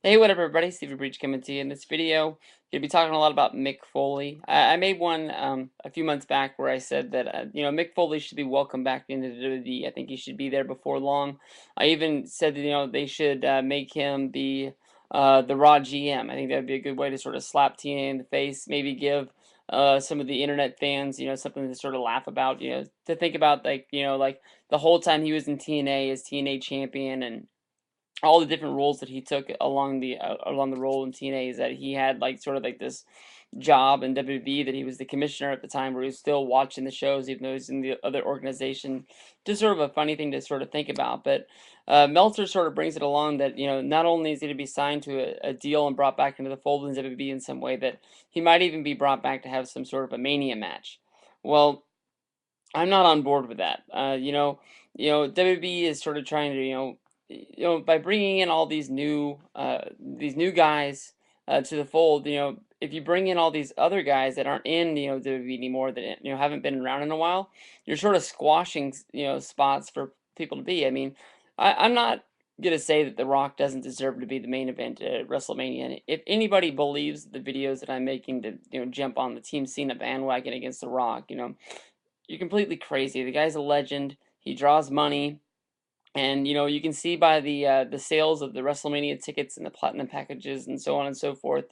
Hey, what up, everybody? Steviebreech coming to you in this video. Gonna be talking a lot about Mick Foley. I made one a few months back where I said that Mick Foley should be welcomed back into the WWE. I think he should be there before long. I even said that they should make him the Raw GM. I think that'd be a good way to sort of slap TNA in the face. Maybe give some of the internet fans something to sort of laugh about. To think about like the whole time he was in TNA as TNA champion and all the different roles that he took along the role in TNA is that he had like sort of like this job in WWE that he was the commissioner at the time where he was still watching the shows even though he's in the other organization. Just sort of a funny thing to sort of think about. But Meltzer sort of brings it along that not only is he to be signed to a deal and brought back into the fold in WWE in some way, that he might even be brought back to have some sort of a Mania match. Well, I'm not on board with that. WWE is sort of trying to, by bringing in all these new guys to the fold. If you bring in all these other guys that aren't in, WWE anymore, that haven't been around in a while, you're sort of squashing, spots for people to be. I mean, I'm not gonna say that The Rock doesn't deserve to be the main event at WrestleMania. And if anybody believes the videos that I'm making to, jump on the Team Cena bandwagon against The Rock, you're completely crazy. The guy's a legend. He draws money, and you can see by the sales of the WrestleMania tickets and the platinum packages and so on and so forth.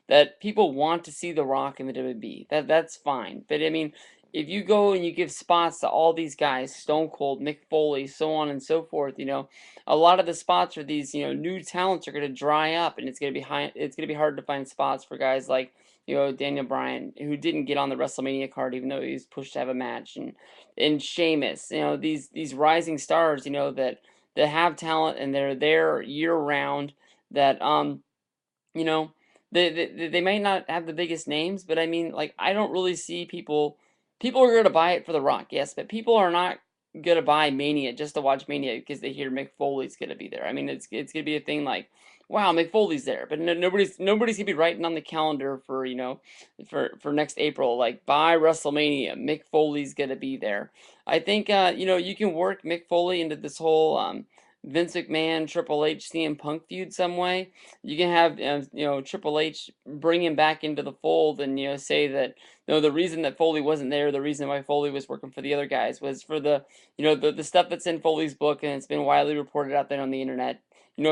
That people want to see The Rock in the WWE. That's fine. But I mean, if you go and you give spots to all these guys, Stone Cold, Mick Foley, so on and so forth, a lot of the spots for these new talents are going to dry up, and it's going to be hard to find spots for guys like Daniel Bryan, who didn't get on the WrestleMania card even though he was pushed to have a match, and Sheamus, these rising stars, that have talent and they're there year round. That you know, they may not have the biggest names, but I mean, like, I don't really see people. People are going to buy it for The Rock, yes, but people are not going to buy Mania just to watch Mania because they hear Mick Foley's going to be there. I mean, it's going to be a thing like, wow, Mick Foley's there, but nobody's going to be writing on the calendar for for next April like by WrestleMania, Mick Foley's going to be there. I think you can work Mick Foley into this whole Vince McMahon, Triple H, CM Punk feud some way. You can have Triple H bring him back into the fold and say that the reason that Foley wasn't there, the reason why Foley was working for the other guys was for the the stuff that's in Foley's book, and it's been widely reported out there on the internet.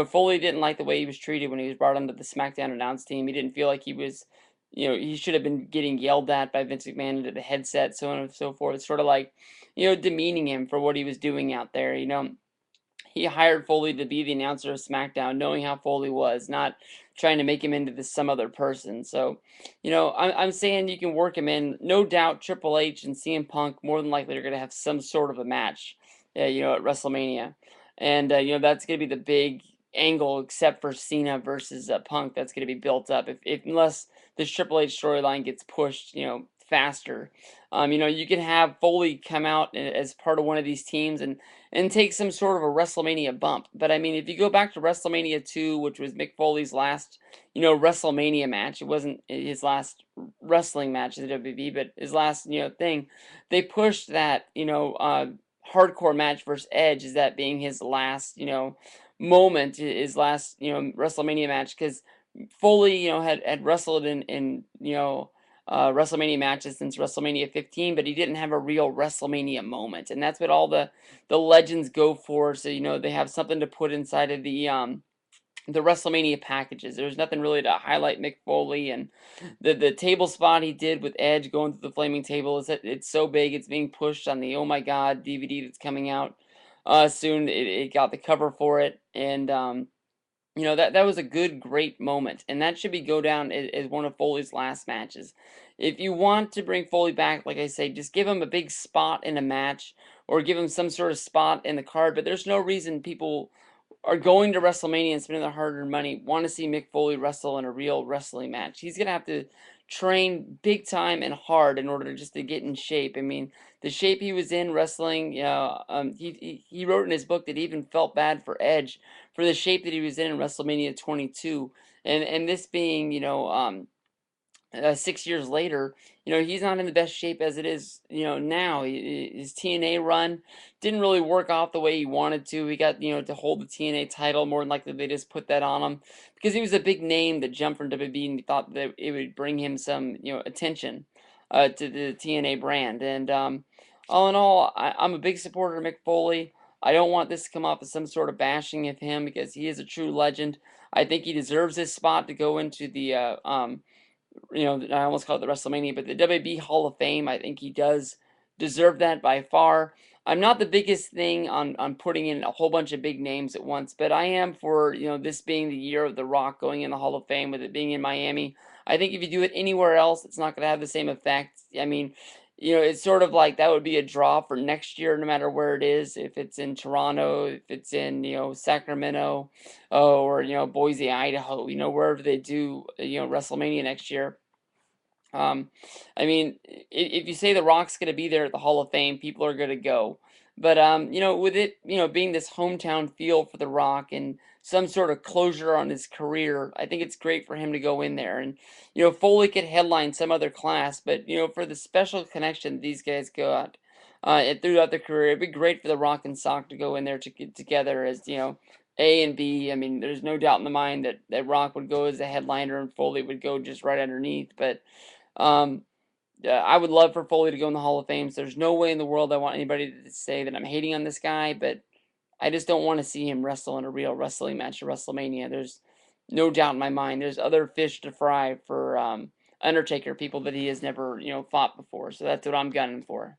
Foley didn't like the way he was treated when he was brought onto the SmackDown announce team. He didn't feel like he was he should have been getting yelled at by Vince McMahon into the headset, so on and so forth. It's sort of like demeaning him for what he was doing out there. He hired Foley to be the announcer of SmackDown, knowing how Foley was, not trying to make him into some other person. So, I'm saying you can work him in. No doubt, Triple H and CM Punk more than likely are going to have some sort of a match, at WrestleMania, and that's going to be the big angle, except for Cena versus Punk. That's going to be built up if unless this Triple H storyline gets pushed, faster. You can have Foley come out as part of one of these teams and take some sort of a WrestleMania bump. But I mean, if you go back to WrestleMania 2, which was Mick Foley's last, WrestleMania match, it wasn't his last wrestling match in the WWE, but his last, thing, they pushed that, hardcore match versus Edge as that being his last, moment, his last, WrestleMania match, because Foley, had wrestled in WrestleMania matches since WrestleMania 15, but he didn't have a real WrestleMania moment, and that's what all the legends go for. So they have something to put inside of the WrestleMania packages. There's nothing really to highlight Mick Foley, and the table spot he did with Edge going through the flaming table is that it's so big it's being pushed on the Oh My God DVD that's coming out soon. It got the cover for it, and that was a great moment, and that should be go down as one of Foley's last matches. If you want to bring Foley back, like I say, just give him a big spot in a match, or give him some sort of spot in the card. But there's no reason people are going to WrestleMania and spending their hard-earned money want to see Mick Foley wrestle in a real wrestling match. He's gonna have to train big time and hard in order just to get in shape. I mean, the shape he was in wrestling, he wrote in his book that he even felt bad for Edge for the shape that he was in WrestleMania 22, and this being 6 years later, he's not in the best shape as it is, now. His TNA run didn't really work out the way he wanted to. He got, to hold the TNA title. More than likely, they just put that on him because he was a big name that jumped from WWE, and he thought that it would bring him some, attention to the TNA brand. And all in all, I'm a big supporter of Mick Foley. I don't want this to come off as some sort of bashing of him because he is a true legend. I think he deserves his spot to go into the I almost call it the WrestleMania, but the WB Hall of Fame. I think he does deserve that by far. I'm not the biggest thing on putting in a whole bunch of big names at once, but I am for, this being the year of The Rock going in the Hall of Fame with it being in Miami. I think if you do it anywhere else, it's not going to have the same effect. I mean, it's sort of like that would be a draw for next year, no matter where it is. If it's in Toronto, if it's in, Sacramento, or, Boise, Idaho, wherever they do, WrestleMania next year. Um, I mean, if you say The Rock's going to be there at the Hall of Fame, people are going to go. But with it, being this hometown feel for The Rock and some sort of closure on his career, I think it's great for him to go in there. And Foley could headline some other class, but for the special connection these guys got and throughout their career, it'd be great for The Rock and Sock to go in there to get together as A and B. I mean, there's no doubt in the mind that Rock would go as a headliner and Foley would go just right underneath, but. Um, I would love for Foley to go in the Hall of Fame. So there's no way in the world I want anybody to say that I'm hating on this guy, but I just don't want to see him wrestle in a real wrestling match at WrestleMania. There's no doubt in my mind. There's other fish to fry for Undertaker, people that he has never, fought before. So that's what I'm gunning for.